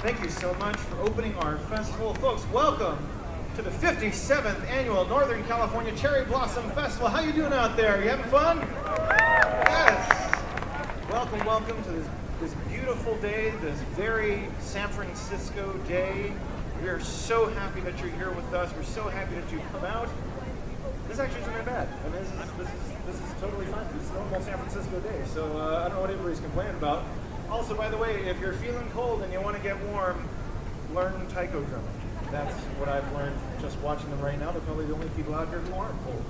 Thank you so much for opening our festival. Folks, welcome to the 57th Annual Northern California Cherry Blossom Festival. How you doing out there? You having fun? Yes. Welcome, welcome to this beautiful day, this very San Francisco day. We are so happy that you're here with us. We're so happy that you've come out. This actually isn't that bad. I mean, this is totally fine. This is a normal San Francisco day, so I don't know what everybody's complaining about. Also, by the way, if you're feeling cold and you want to get warm, learn taiko drumming. That's what I've learned just watching them right now. They're probably the only people out here who aren't cold.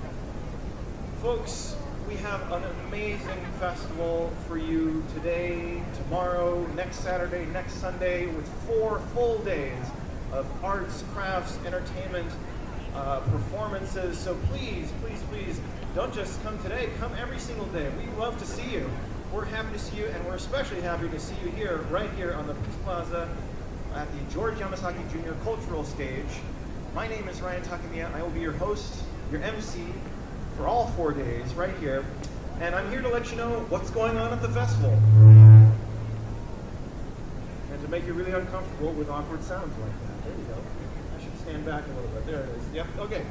Folks, we have an amazing festival for you today, tomorrow, next Saturday, next Sunday, with 4 full days of arts, crafts, entertainment, performances. So please, please, please, don't just come today. Come every single day. We love to see you. We're happy to see you, and we're especially happy to see you here, right here on the Peace Plaza at the George Yamasaki Jr. Cultural Stage. My name is Ryan Takamiya. I will be your host, your MC, for all 4 days right here. And I'm here to let you know what's going on at the festival. And to make you really uncomfortable with awkward sounds like that. There you go. I should stand back a little bit. There it is. Yep, okay.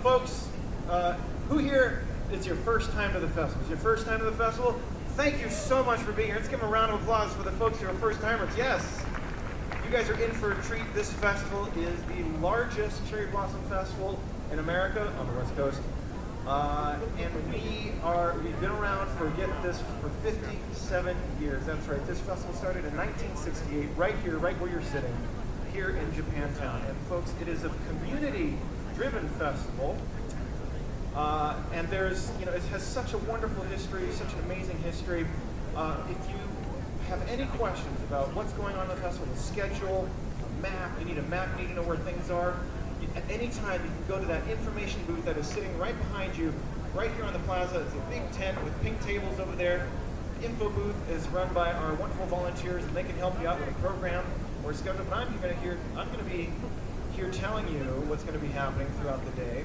Folks, who here, it's your first time to the festival? It's your first time to the festival? Thank you so much for being here. Let's give them a round of applause for the folks who are first timers. Yes, you guys are in for a treat. This festival is the largest cherry blossom festival in America on the West Coast. And we've been around for 57 years. That's right. This festival started in 1968, right here, right where you're sitting, here in Japantown. And folks, it is a community-driven festival. And there's, it has such a wonderful history, such an amazing history. If you have any questions about what's going on in the festival, the schedule, a map, you need a map, you need to know where things are, at any time you can go to that information booth that is sitting right behind you, right here on the plaza. It's a big tent with pink tables over there. The info booth is run by our wonderful volunteers, and they can help you out with a program or schedule. But I'm going to be here telling you what's going to be happening throughout the day.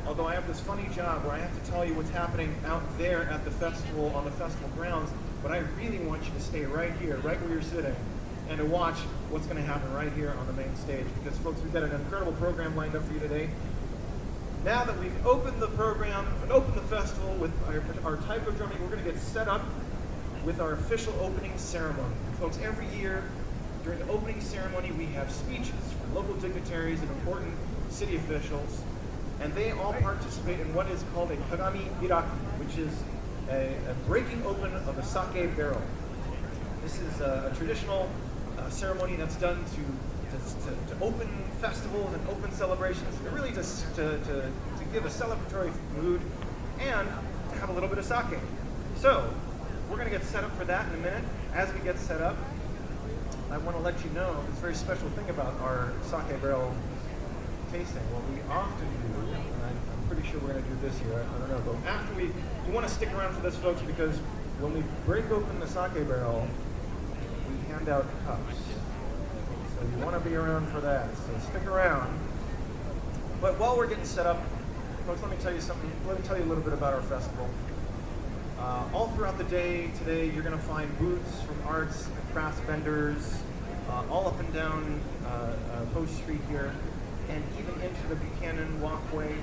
Although I have this funny job where I have to tell you what's happening out there at the festival, on the festival grounds, but I really want you to stay right here, right where you're sitting, and to watch what's going to happen right here on the main stage. Because, folks, we've got an incredible program lined up for you today. Now that we've opened the program and opened the festival with our taiko drumming, we're going to get set up with our official opening ceremony. Folks, every year during the opening ceremony, we have speeches from local dignitaries and important city officials. And they all participate in what is called a kagami iraki, which is a breaking open of a sake barrel. This is a traditional ceremony that's done to open festivals and open celebrations, really just to give a celebratory mood and to have a little bit of sake. So we're going to get set up for that in a minute. As we get set up, I want to let you know this very special thing about our sake barrel tasting. What we often do, and I'm pretty sure we're going to do this year, I don't know, but after you want to stick around for this, folks, because when we break open the sake barrel, we hand out cups. So you want to be around for that, so stick around. But while we're getting set up, folks, let me tell you something, let me tell you a little bit about our festival. All throughout the day today, you're going to find booths from arts and crafts vendors, all up and down Post Street here, and even into the Buchanan walkway.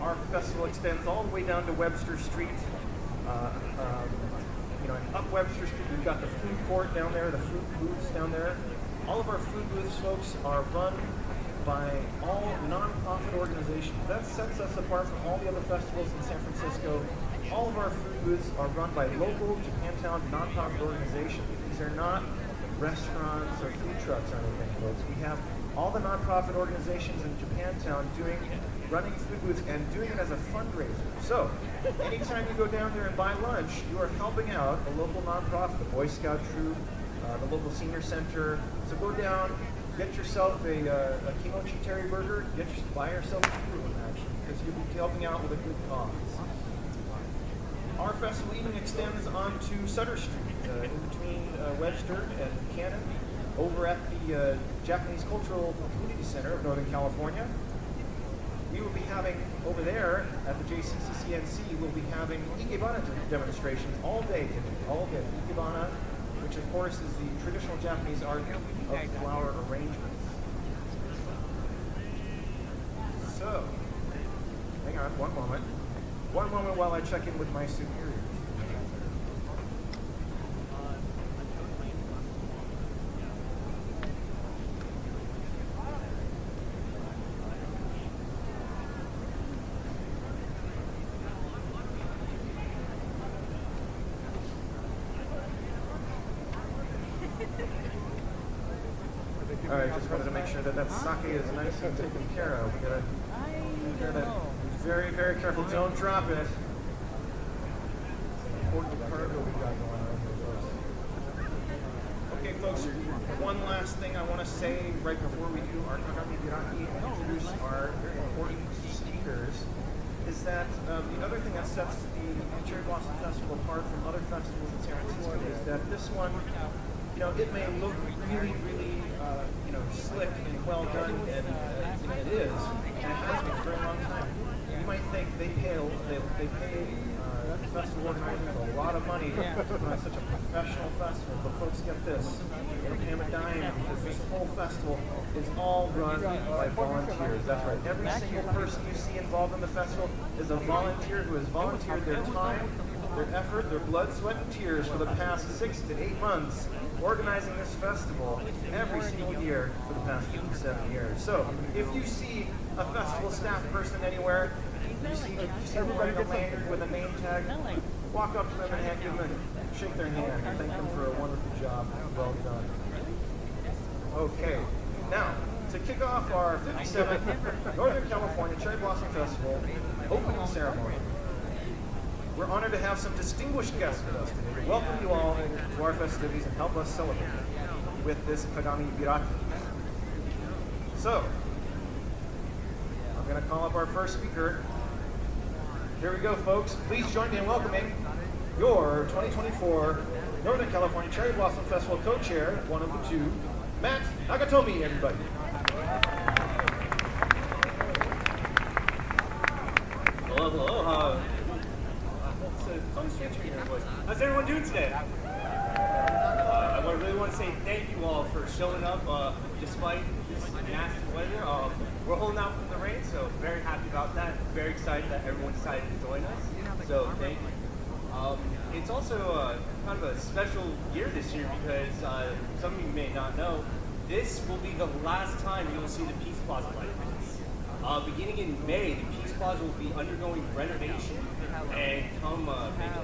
Our festival extends all the way down to Webster Street. And up Webster Street, we've got the food court down there, the food booths down there. All of our food booths, folks, are run by all nonprofit organizations. That sets us apart from all the other festivals in San Francisco. All of our food booths are run by local Japantown nonprofit organizations. These are not restaurants or food trucks or anything, folks. We have all the nonprofit organizations in Japantown running food booths and doing it as a fundraiser. So, anytime you go down there and buy lunch, you are helping out a local nonprofit, the Boy Scout troop, the local senior center. So go down, get yourself a kimochi terry burger, buy yourself a food, actually, because you'll be helping out with a good cause. Our festival even extends onto Sutter Street, in between Webster and Buchanan, over at the Japanese Cultural Community Center of Northern California. We will be having, over there at the JCCCNC, we'll be having Ikebana demonstrations all day today, all day. Ikebana which of course is the traditional Japanese art of flower arrangements. So, hang on one moment. One moment while I check in with my superiors. All right, just wanted to make sure that that sake is nice and taken care of. We gotta make sure that very, very careful. Don't drop it. It's an important cargo we got going on here. Okay, folks. One last thing I want to say right before we do our Kagami Biraki and introduce our very important speakers is that the other thing that sets the Cherry Blossom Festival apart from other festivals in San Francisco is that this one, it may look really, really, slick and well done, and it is, and it has been for a very long time. You might think they pay festival organizers a lot of money to run such a professional festival, but folks, get this, they don't pay them a dime, because this whole festival is all run by volunteers. That's right. Every single person you see involved in the festival is a volunteer who has volunteered their time, their effort, their blood, sweat, and tears for the past 6 to 8 months organizing this festival every single year for the past 57 years. So, if you see a festival staff person anywhere, you see them wearing a lanyard with a name tag, walk up to them and give them shake their hand and thank them for a wonderful job. Well done. Okay, now, to kick off our 57th Northern California Cherry Blossom Festival opening ceremony, we're honored to have some distinguished guests with us today to welcome you all to our festivities and help us celebrate with this Kagami Biraki. So, I'm going to call up our first speaker. Here we go, folks. Please join me in welcoming your 2024 Northern California Cherry Blossom Festival co-chair, one of the two, Matt Nakatomi, everybody. Hello, hello. How's everyone doing today? I really want to say thank you all for showing up despite this nasty weather. We're holding out from the rain, so very happy about that. Very excited that everyone decided to join us. So thank you. It's also kind of a special year this year because some of you may not know, this will be the last time you'll see the Peace Plaza like this. Beginning in May, the Peace Plaza will be undergoing renovation, and come maybe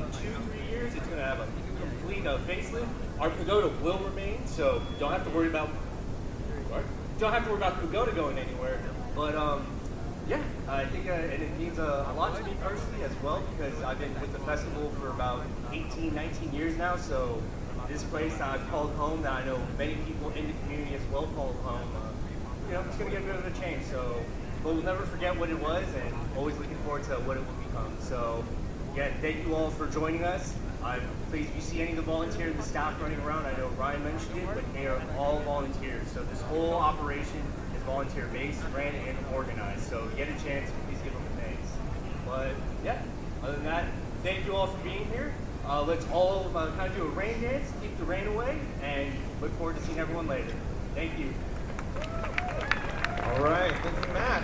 2-3 years, it's going to have a complete facelift. Our pagoda will remain, so don't have to worry about the pagoda going anywhere. But yeah, I think and it means a lot to me personally as well, because I've been with the festival for about 18, 19 years now. So this place that I've called home, that I know many people in the community as well call home, it's going to get a bit of a change. So. But we'll never forget what it was, and always looking forward to what it will become. So, again, thank you all for joining us. Please, if you see any of the volunteers, the staff running around, I know Ryan mentioned it, but they are all volunteers. So this whole operation is volunteer-based, ran, and organized. So, get a chance, please give them thanks. But, yeah, other than that, thank you all for being here. Let's all kind of do a rain dance, keep the rain away, and look forward to seeing everyone later. Thank you. All right, thank you, Matt.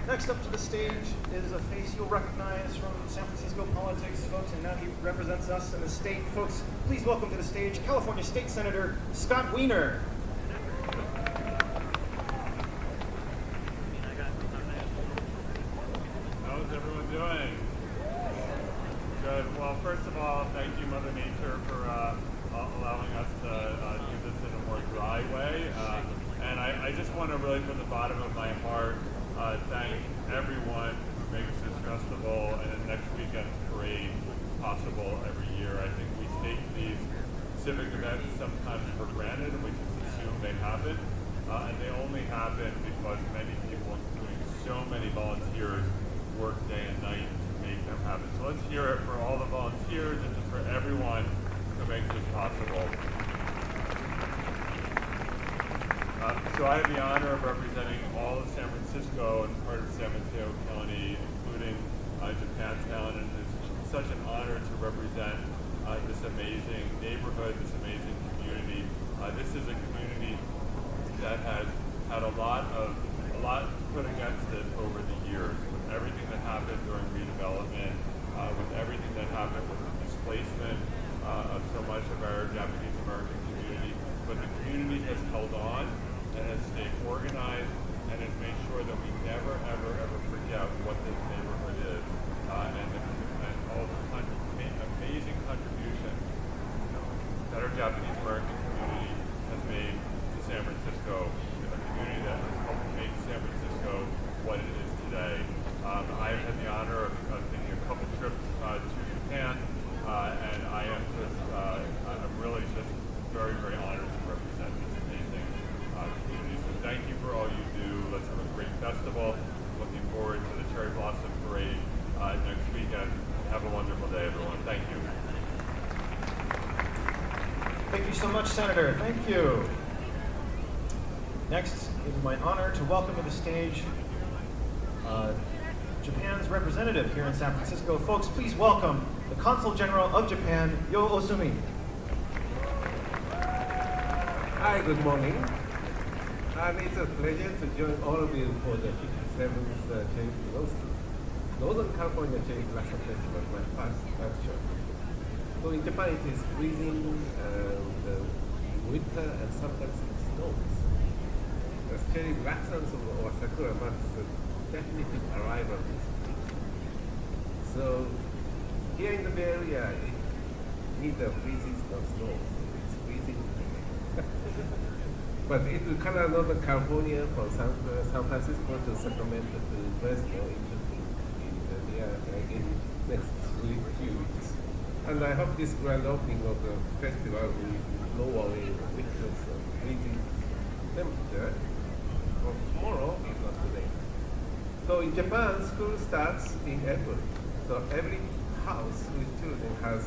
Next up to the stage is a face you'll recognize from San Francisco politics, folks, and now he represents us in the state. Folks, please welcome to the stage California State Senator Scott Wiener. How's everyone doing? Good. Well, first of all, thank you, Mother Nature, for allowing us to do this in a more dry way. And I just want to really, from the bottom of my heart, thank everyone who makes this festival and the next weekend parade possible every year. I think we take these civic events sometimes for granted, and we just assume they happen. And they only happen because many people, including so many volunteers, work day and night to make them happen. So let's hear it for all the volunteers and just for everyone who makes this possible. So I have the honor of representing all of San Francisco and part of San Mateo County, including Japantown, and it's such an honor to represent this amazing neighborhood, this amazing community. This is a community that has had a lot put against it over the years, with everything that happened during redevelopment, with everything that happened with the displacement of so much of our Japanese American community. But the community has held on and has stayed organized and has made sure that we never, ever, ever forget what this neighborhood is and all the amazing contributions that our Japanese American community has made to San Francisco, a community that has helped make San Francisco what it is today. I have had the honor of taking a couple trips to Japan, and I'm really just very, very honored to represent this amazing community. So thank you for all you do. Let's have a great festival. Looking forward to the Cherry Blossom Parade next weekend. Have a wonderful day, everyone. Thank you. Thank you so much, Senator. Thank you. Next, it is my honor to welcome to the stage Japan's representative here in San Francisco. Folks, please welcome the Consul General of Japan, Yo Osumi. Hi, good morning. And it's a pleasure to join all of you for the 57th Northern California Cherry Blossom Festival, my first show. So in Japan it is freezing, winter, and sometimes it snows. The cherry blossoms or sakura marks the definitive arrival of this spring. So here in the Bay Area, it neither freezes nor snows. It's freezing. But it will cover Northern California from San Francisco to Sacramento to Fresno in next few weeks. And I hope this grand opening of the festival will blow away the winters of freezing temperature from tomorrow, if not today. So in Japan, school starts in April. So every house with children has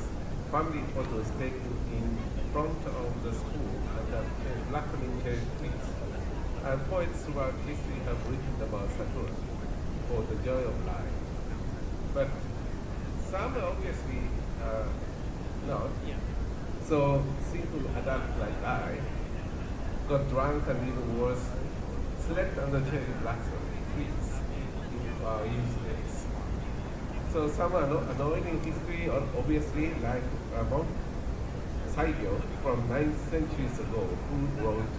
family photos taken in front of the school and blossoming cherry trees. And poets throughout history have written about sakura for the joy of life. But some obviously not. So simple adults like I got drunk and even worse, slept under cherry blossom trees in our youth days. So some annoying history, obviously, like monk Saigyo from 9th centuries ago, who wrote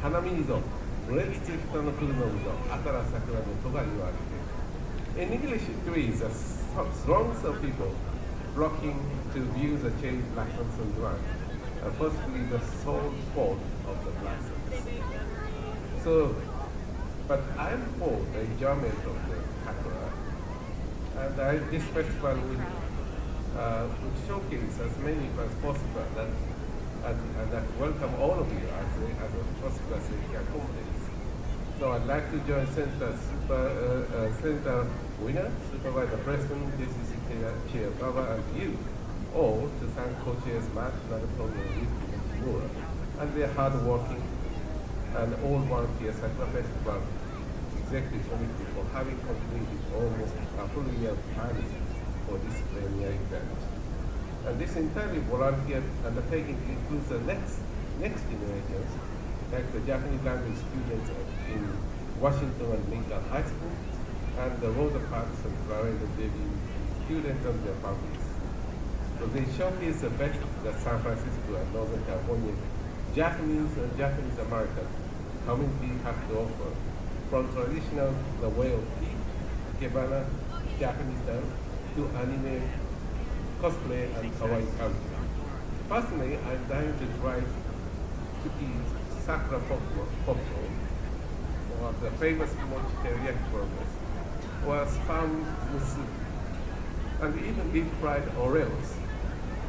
Hanaminizo, Red Tsuta no Kuru no Udo, Atara Sakura no Toga Iwarete. In English, it reads as throngs of people flocking to view the cherry blossoms and wine, possibly the sole sport of the blossoms. So, but I'm for the enjoyment of the sakura, and this festival will showcase as many as possible and that welcome all of you as possible as we can accommodate. So I'd like to join Senator Winner, Supervisor President, Deputy Chair Baba, and you all to thank co-chairs Matt, Nagaton, and Laura, and their hard-working and all volunteer Sakura Festival Executive Committee for having completed almost a full year of planning for this premier event. And this entirely volunteer undertaking includes the next generations, like the Japanese language students in Washington and Lincoln High School, and the Rosa Parks and Florida Davis students and their families. So they showcase the best that San Francisco and Northern California Japanese and Japanese American community have to offer, from traditional the way of tea, ikebana, Japanese dance, to anime, cosplay, and kawaii culture. Personally, I'm dying to try to eat sakura popcorn, or the famous mochi teriyaki burgers, or spam musu, and even deep fried Oreos.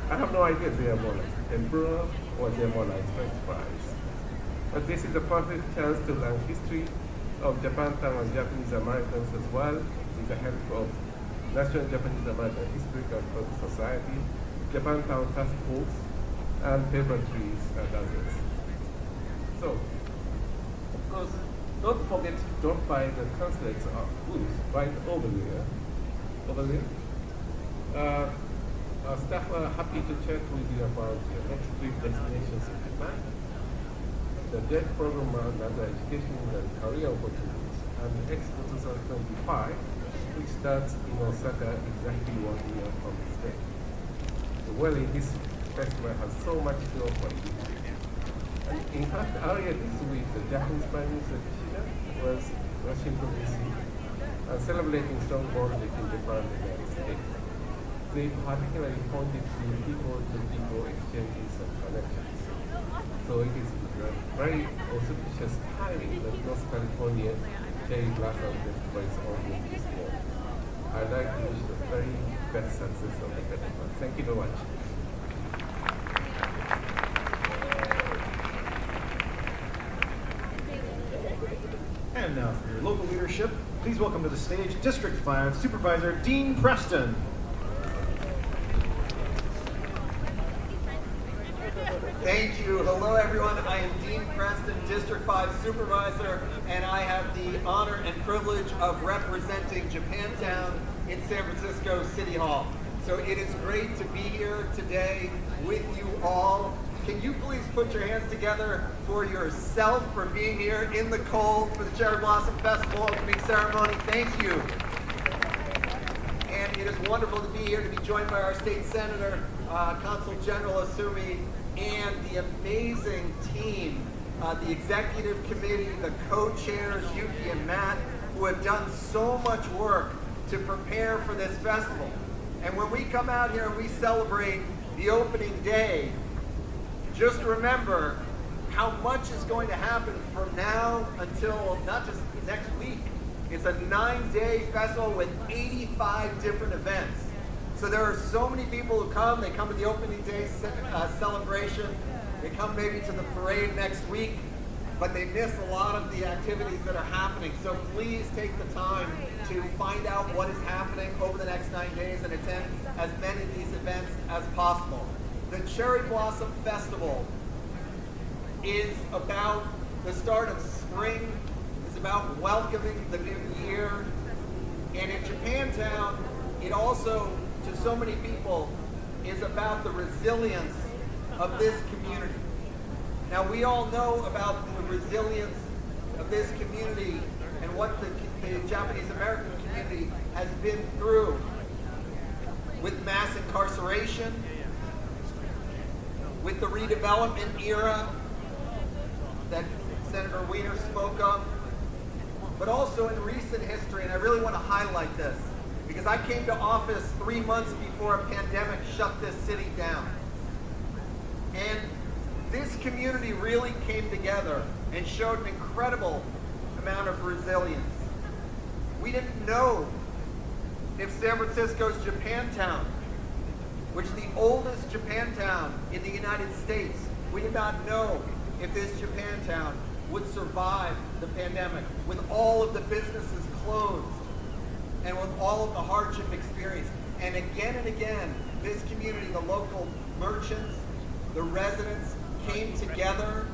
I have no idea if they are more like tempura or they are more like French fries. But this is a perfect chance to learn history of Japantown and Japanese Americans as well, with the help of National Japanese American Historical Society, Japantown Task Force, and paper trees and others. So, of course, don't forget to drop by the consulate's booth right over there. our staff are happy to chat with you about your next trip destinations in Japan, the JET program on other education and career opportunities, and Expo 2025, which starts in Osaka exactly 1 year from today. Well, this festival has so much to offer you. And in fact, earlier this week, the Japanese Prime Minister Kishida was Washington DC, celebrating strong bond between Japan and the United States. They particularly pointed to people-to-people exchanges and connections. So it is very auspicious timing that North California cherry blossom festival is opening this year. I'd like to wish the very best success of the festival. Thank you very much. And now for your local leadership, please welcome to the stage District 5 Supervisor Dean Preston. Thank you. Hello, everyone. I am Dean Preston, District 5 Supervisor, and I have the honor and privilege of representing Japantown in San Francisco City Hall. So it is great to be here today with you all. Can you please put your hands together for yourself for being here in the cold for the Cherry Blossom Festival opening ceremony? Thank you. And it is wonderful to be here to be joined by our State Senator, Consul General Asumi, and the amazing team, the Executive Committee, the co-chairs, Yuki and Matt, who have done so much work to prepare for this festival. And when we come out here and we celebrate the opening day, just remember how much is going to happen from now until not just next week. It's a 9-day festival with 85 different events. So there are so many people who come. They come to the opening day celebration. They come maybe to the parade next week, but they miss a lot of the activities that are happening. So please take the time to find out what is happening over the next 9 days and attend as many of these events as possible. The Cherry Blossom Festival is about the start of spring. It's about welcoming the new year. And in Japantown, it also, to so many people, is about the resilience of this community. Now, we all know about the resilience of this community and what the Japanese American community has been through with mass incarceration, with the redevelopment era that Senator Wiener spoke of, but also in recent history, and I really want to highlight this, because I came to office 3 months before a pandemic shut this city down. And this community really came together and showed an incredible amount of resilience. We didn't know if San Francisco's Japantown, which is the oldest Japantown in the United States, we did not know if this Japantown would survive the pandemic with all of the businesses closed and with all of the hardship experienced. And again, this community, the local merchants, the residents came together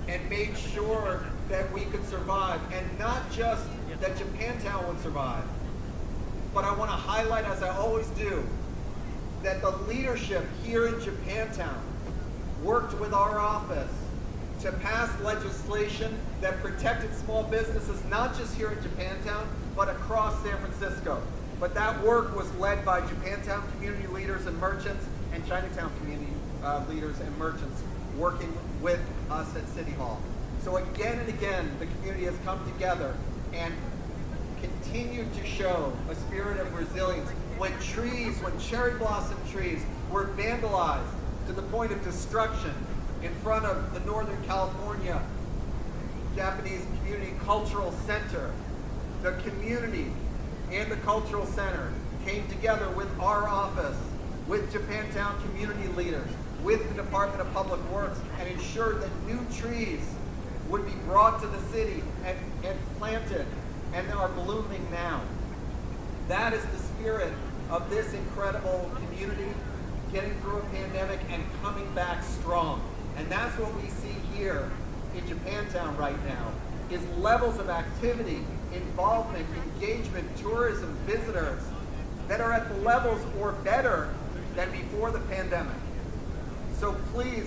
and made sure that we could survive. And not just that Japantown would survive, but I want to highlight, as I always do, that the leadership here in Japantown worked with our office to pass legislation that protected small businesses, not just here in Japantown, but across San Francisco. But that work was led by Japantown community leaders and merchants and Chinatown community leaders and merchants working with us at City Hall. So again and again, the community has come together and continued to show a spirit of resilience. When cherry blossom trees were vandalized to the point of destruction in front of the Northern California Japanese Community Cultural Center, the community and the Cultural Center came together with our office, with Japantown community leaders, with the Department of Public Works, and ensured that new trees would be brought to the city and planted, and are blooming now. That is the spirit of this incredible community, getting through a pandemic and coming back strong. And that's what we see here in Japantown right now, is levels of activity, involvement, engagement, tourism, visitors that are at the levels or better than before the pandemic. So please,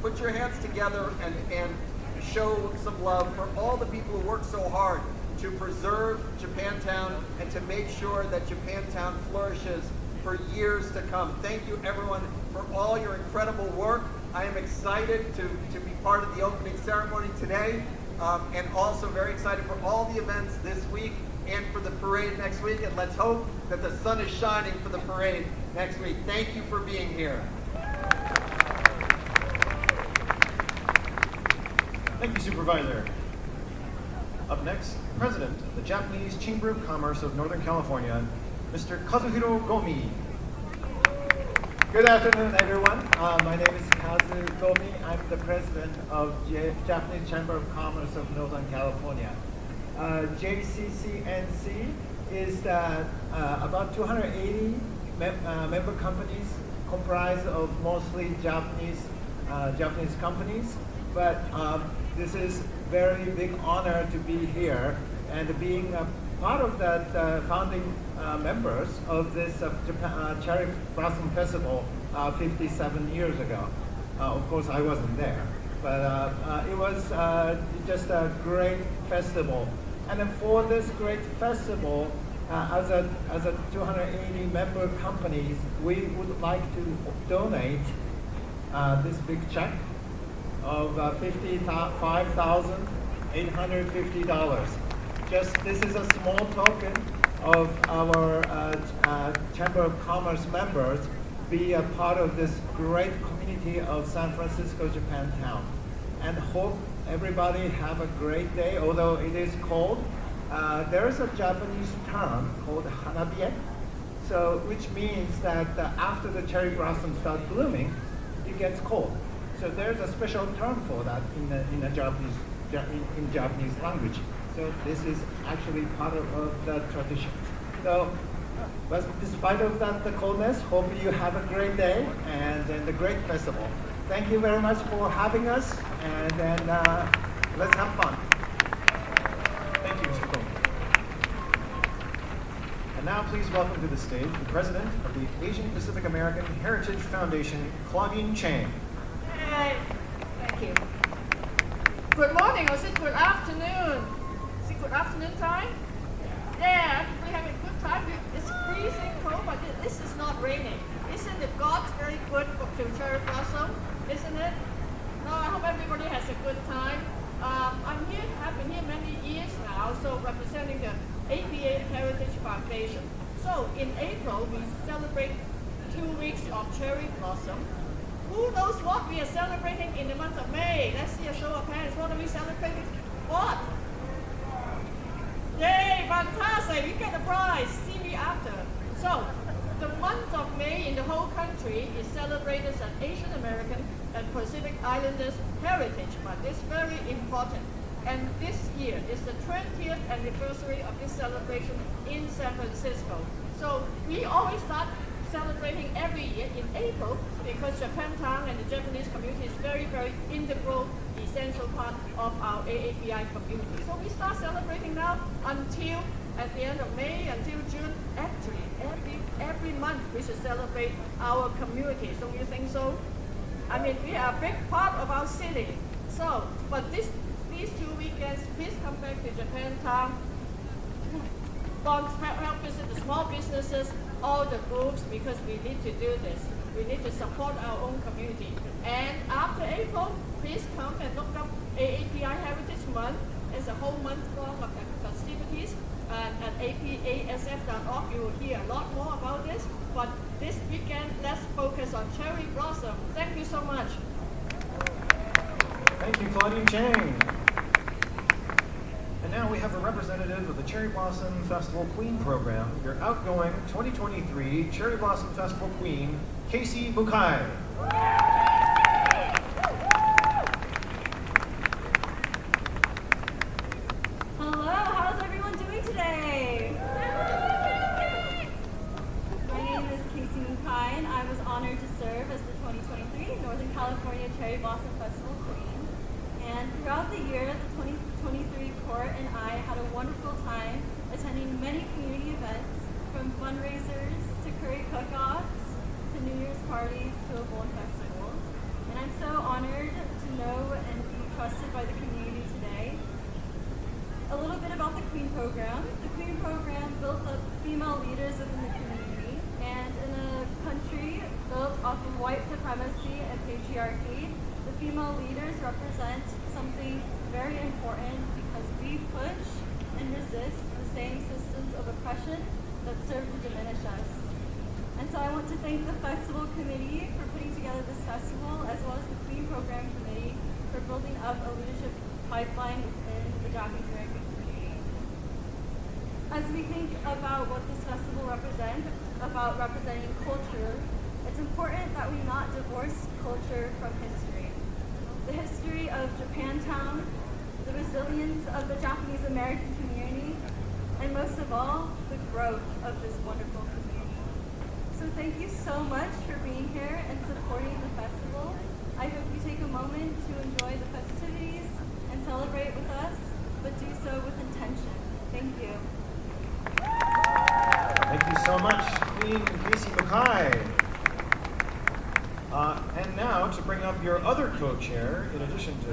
put your hands together and show some love for all the people who work so hard to preserve Japantown and to make sure that Japantown flourishes for years to come. Thank you everyone for all your incredible work. I am excited to be part of the opening ceremony today, and also very excited for all the events this week and for the parade next week, and let's hope that the sun is shining for the parade next week. Thank you for being here. Thank you, Supervisor. Up next, President of the Japanese Chamber of Commerce of Northern California, Mr. Kazuhiro Gomi. Good afternoon, everyone. My name is Kazu Gomi. I'm the president of Japanese Chamber of Commerce of Northern California. JCCNC is about 280 member companies comprised of mostly Japanese companies. But this is very big honor to be here and being part of that founding members of this Cherry Blossom Festival 57 years ago. Of course, I wasn't there, but it was just a great festival. And then for this great festival, as a 280 member companies, we would like to donate this big check of $55,850. This is a small token of our Chamber of Commerce members be a part of this great community of San Francisco, Japantown. And hope everybody have a great day, although it is cold. There is a Japanese term called hanabiye, which means that after the cherry blossoms start blooming, it gets cold. So there's a special term for that in Japanese language. So this is actually part of the tradition. So, but despite of that, the coldness, hope you have a great day and a great festival. Thank you very much for having us, and then let's have fun. Thank you, Mr. Gomi. And now please welcome to the stage the president of the Asian Pacific American Heritage Foundation, Claudine Chang. Hi. Thank you. Good morning, or is it good afternoon? Is it good afternoon time? Yeah, we're having a good time. It's freezing cold, but this is not raining. Isn't it God's very good to cherry blossom? Isn't it? No, I hope everybody has a good time. I've been here many years now, so representing the APA Heritage Foundation. So in April, we celebrate 2 weeks of cherry blossom. Who knows what we are celebrating in the month of May? Let's see a show of hands. What are we celebrating? What? Yay, fantastic! You get a prize. See me after. So, the month of May in the whole country is celebrated as Asian American and Pacific Islanders Heritage Month. It's very important. And this year is the 20th anniversary of this celebration in San Francisco. So, we always start celebrating every year in April because Japantown and the Japanese community is very, very integral, essential part of our AAPI community. So we start celebrating now until at the end of May, until June. Actually, every month we should celebrate our community. Don't you think so? I mean, we are a big part of our city. So, but these 2 weekends, please come back to Japantown. Help visit the small businesses, all the groups, because we need to do this. We need to support our own community. And after April, please come and look up AAPI Heritage Month. It's a whole month long of festivities. And at apasf.org, you will hear a lot more about this. But this weekend, let's focus on cherry blossom. Thank you so much. Thank you, Claudine Chang. And now we have a representative of the Cherry Blossom Festival Queen Program, your outgoing 2023 Cherry Blossom Festival Queen, Casey Bukai. Hello, how's everyone doing today? My name is Casey Bukai, and I was honored to serve as the 2023 Northern California Cherry Blossom Festival Queen. And throughout the year, the 2023 court and I had a wonderful time attending many community events, from fundraisers to curry cook-offs to New Year's parties to Obon festivals. And I'm so honored to know and be trusted by the community today. A little bit about the Queen Program. The Queen Program built up female leaders within the community, and in a country built off of white supremacy and patriarchy, the female leaders represent something very important because we push and resist the same systems of oppression that serve to diminish us. And so I want to thank the festival committee for putting together this festival, as well as the Queen Program Committee for building up a leadership pipeline within the Japanese American community. As we think about what this festival represents, about representing culture, it's important that we not divorce culture from history. The history of Japantown, the resilience of the Japanese American community, and most of all, the growth of this wonderful community. So thank you so much for being here and supporting the festival. I hope you take a moment to enjoy the festivities and celebrate with us, but do so with intention. Thank you. Thank you so much, Queen Casey Mackay. And now, to bring up your other co-chair, in addition to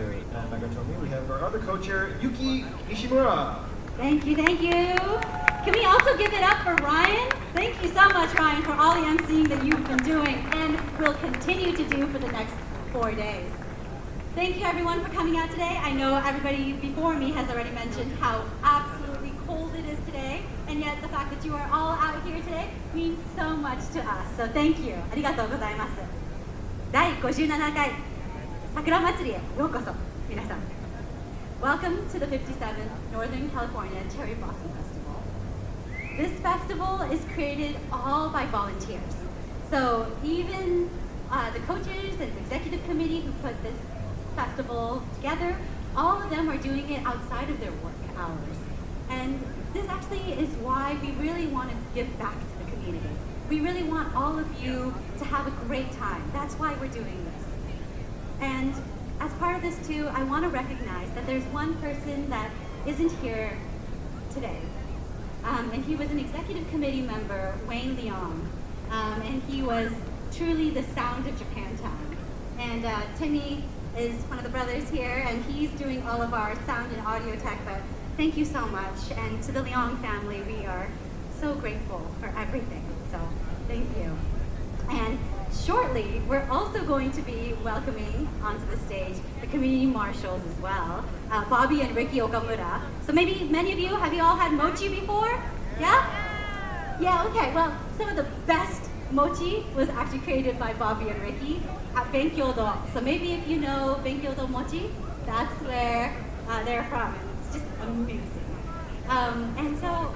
Nagatomi, we have our other co-chair, Yuki Nishimura. Thank you, thank you. Can we also give it up for Ryan? Thank you so much, Ryan, for all the emceeing that you've been doing and will continue to do for the next 4 days. Thank you, everyone, for coming out today. I know everybody before me has already mentioned how absolutely cold it is today, and yet the fact that you are all out here today means so much to us. So thank you. ありがとうございます。第57回桜祭りへようこそ、皆さん。Welcome to the 57th Northern California Cherry Blossom Festival. This festival is created all by volunteers. So even the co-chairs and the executive committee who put this festival together, all of them are doing it outside of their work hours. And this actually is why we really want to give back to the community. We really want all of you to have a great time. That's why we're doing this. And as part of this too, I want to recognize that there's one person that isn't here today. And he was an executive committee member, Wayne Leong. And he was truly the sound of Japantown. And Timmy is one of the brothers here, and he's doing all of our sound and audio tech, but thank you so much. And to the Leong family, we are so grateful for everything. So thank you. And shortly, we're also going to be welcoming onto the stage the community marshals as well, Bobby and Ricky Okamura. So maybe many of you, have you all had mochi before? Yeah? Yeah, okay. Well, some of the best mochi was actually created by Bobby and Ricky at Benkyodo. So maybe if you know Benkyodo mochi, that's where they're from. And it's just amazing. And so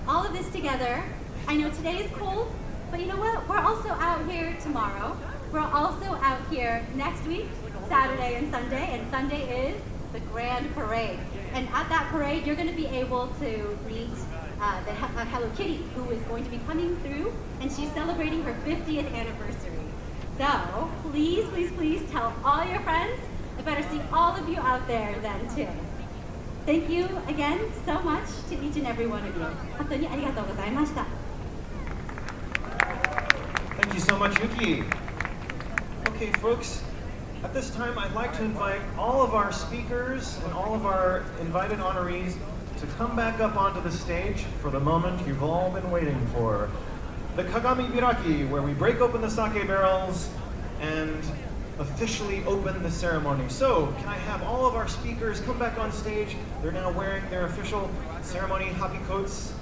all of this together, I know today is cold, but you know what? We're also out here tomorrow. We're also out here next week, Saturday and Sunday, and Sunday is the Grand Parade. And at that parade, you're going to be able to meet the Hello Kitty, who is going to be coming through, and she's celebrating her 50th anniversary. So please, please, please tell all your friends. I better see all of you out there then too. Thank you again so much to each and every one of you. 本当にありがとうございました。Thank you so much, Yuki. Okay, folks, at this time I'd like to invite all of our speakers and all of our invited honorees to come back up onto the stage for the moment you've all been waiting for. The Kagami Biraki, where we break open the sake barrels and officially open the ceremony. So, can I have all of our speakers come back on stage? They're now wearing their official ceremony happy coats,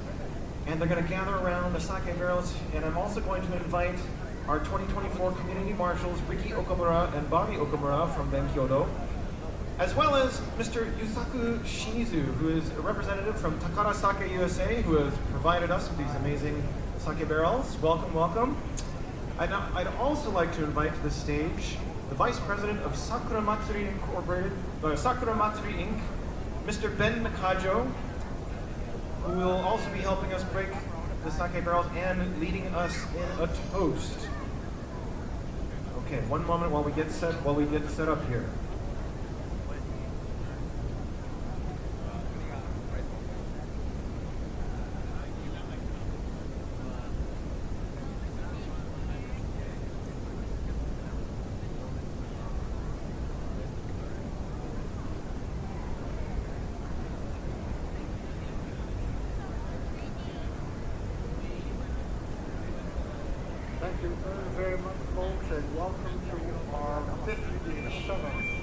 and they're going to gather around the sake barrels. And I'm also going to invite our 2024 community marshals, Ricky Okamura and Bobby Okamura from Benkyodo, as well as Mr. Yusaku Shimizu, who is a representative from Takara Sake USA, who has provided us with these amazing sake barrels. Welcome, welcome. I'd also like to invite to the stage the Vice President of Sakura Matsuri Incorporated, Sakura Matsuri Inc., Mr. Ben Nakajo, who will also be helping us break the sake barrels and leading us in a toast. Okay, one moment while we get set up here.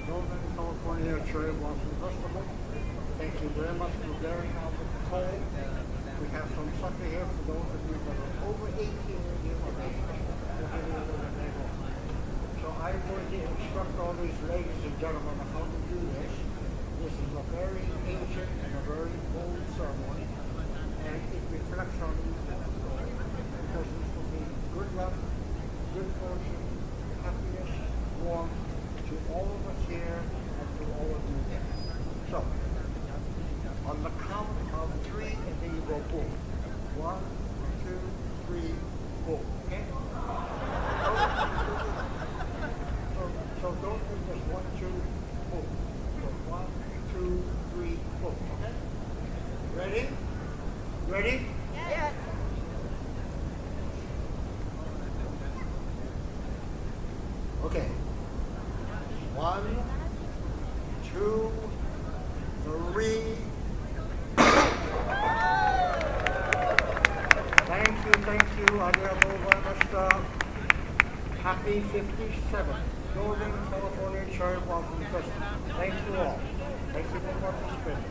Northern California Cherry Blossom Festival. Thank you very much for bearing out with the cold. We have some sake here for those of you that are over 18 years of age. So I'm going to instruct all these ladies and gentlemen on how to do this. This is a very ancient and a very old ceremony, and it reflects on you because this will be good luck, good fortune, happiness, warmth to all of us here and to all of you there. So, on the count of 3, and then you go boom. 1, 2, 3, boom. Okay? So don't do just 1, 2, boom. So 1, 2, 3, boom. Okay? Ready? Ready? Yes. Okay. 1, 2, 3. Thank you, Honorable Mr. Happy 57th Northern California Cherry Blossom Festival. Thank you all. Thank you for participating.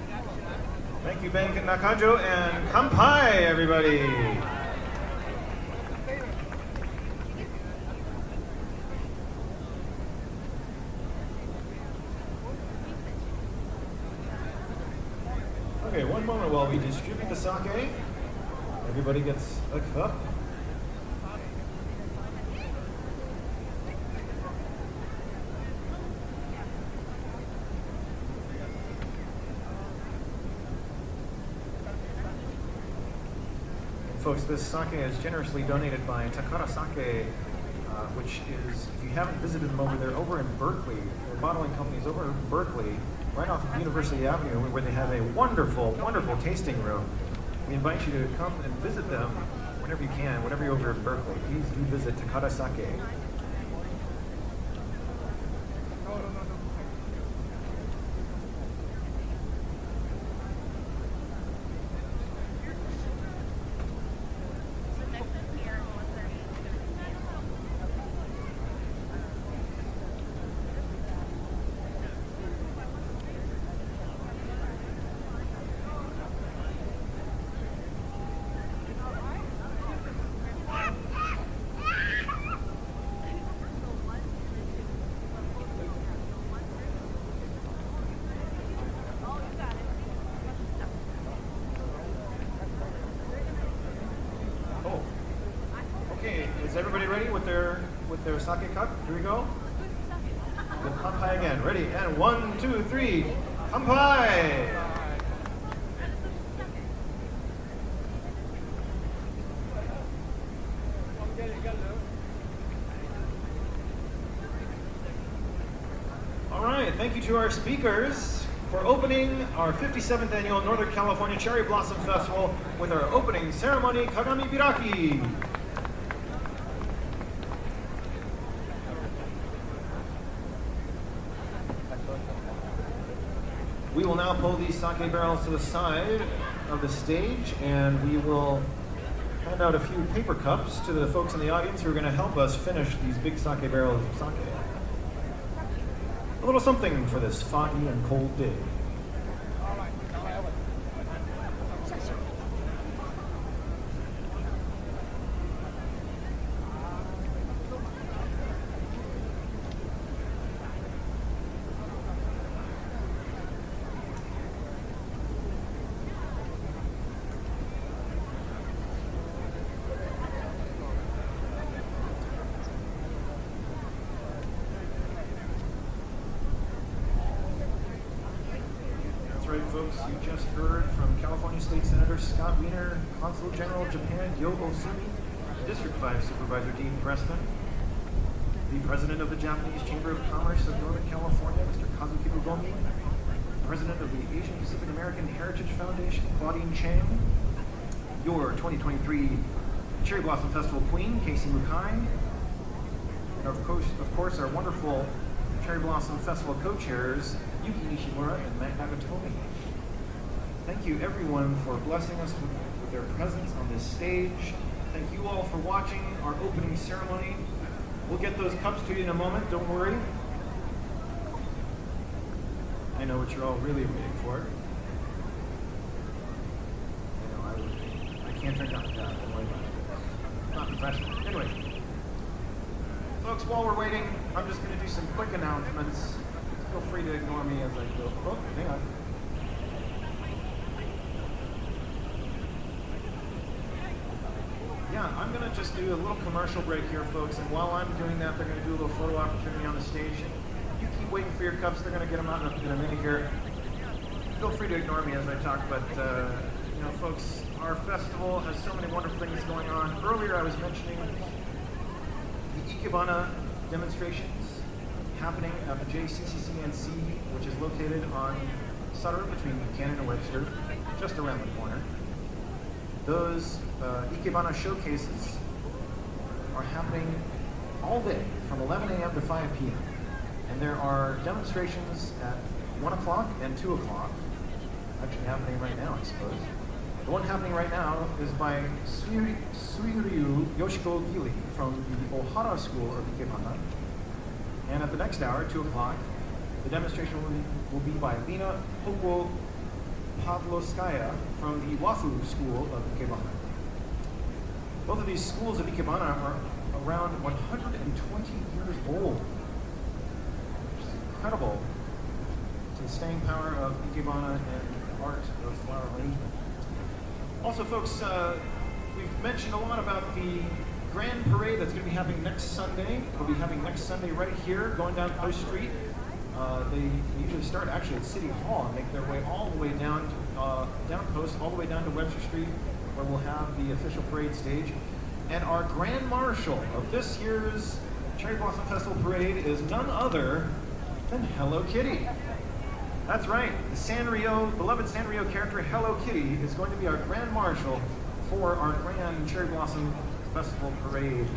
Thank you, Ben Nakajo, and kampai, everybody. Okay, one moment while we distribute the sake. Everybody gets a cup. Folks, this sake is generously donated by Takara Sake, which is, if you haven't visited them over there, over in Berkeley. Their bottling company's over in Berkeley, right off of University Avenue, where they have a wonderful, wonderful tasting room. We invite you to come and visit them whenever you can, whenever you're over in Berkeley. Please do visit Takara Sake. Okay, is everybody ready with their sake cup? Here we go. We'll kampai again. Ready? And 1, 2, 3. Kampai! All right, thank you to our speakers for opening our 57th annual Northern California Cherry Blossom Festival with our opening ceremony, Kagami Biraki. We will now pull these sake barrels to the side of the stage, and we will hand out a few paper cups to the folks in the audience who are going to help us finish these big sake barrels of sake. A little something for this foggy and cold day. Folks, you just heard from California State Senator Scott Wiener, Consul General Japan Yo Osumi, District 5 Supervisor Dean Preston, the President of the Japanese Chamber of Commerce of Northern California, Mr. Kazuki Ugomi, President of the Asian Pacific American Heritage Foundation, Claudine Chang, your 2023 Cherry Blossom Festival Queen, Casey Mukai, and of course our wonderful Cherry Blossom Festival co-chairs, Yuki Nishimura and Matt Nagatomi. Thank you everyone for blessing us with their presence on this stage. Thank you all for watching our opening ceremony. We'll get those cups to you in a moment, don't worry. know what you're all really waiting for. I can't drink out of that. Don't worry about it. Not professional. Anyway, folks, while we're waiting, I'm just going to do some quick announcements. Feel free to ignore me as I go. Oh, hang on. Yeah, I'm going to just do a little commercial break here, folks, and while I'm doing that, they're going to do a little photo opportunity on the stage. You keep waiting for your cups. They're going to get them out in a minute here. Feel free to ignore me as I talk, but, you know, folks, our festival has so many wonderful things going on. Earlier, I was mentioning the Ikebana demonstrations happening at the JCCCNC, which is located on Sutter between Cannon and Webster, just around the corner. Those Ikebana showcases are happening all day from 11 a.m. to 5 p.m. And there are demonstrations at 1 o'clock and 2 o'clock, actually happening right now, I suppose. The one happening right now is by Suiryu Yoshiko Gili from the Ohara School of Ikebana. And at the next hour, 2 o'clock, the demonstration will be by Lina Hoko Pavlovskaya from the Wafu School of Ikebana. Both of these schools of Ikebana are around 120 years old. Which is incredible to the staying power of Ikebana and the art of flower arrangement. Also, folks, we've mentioned a lot about the Grand Parade that's going to be happening next Sunday. We'll be having next Sunday right here, going down Post Street. They usually start actually at City Hall and make their way all the way down to down Post, all the way down to Webster Street, where we'll have the official parade stage. And our Grand Marshal of this year's Cherry Blossom Festival Parade is none other than Hello Kitty. That's right, the beloved Sanrio character Hello Kitty is going to be our Grand Marshal for our Grand Cherry Blossom Festival Parade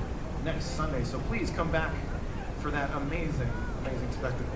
next Sunday. So please come back for that amazing, amazing spectacle.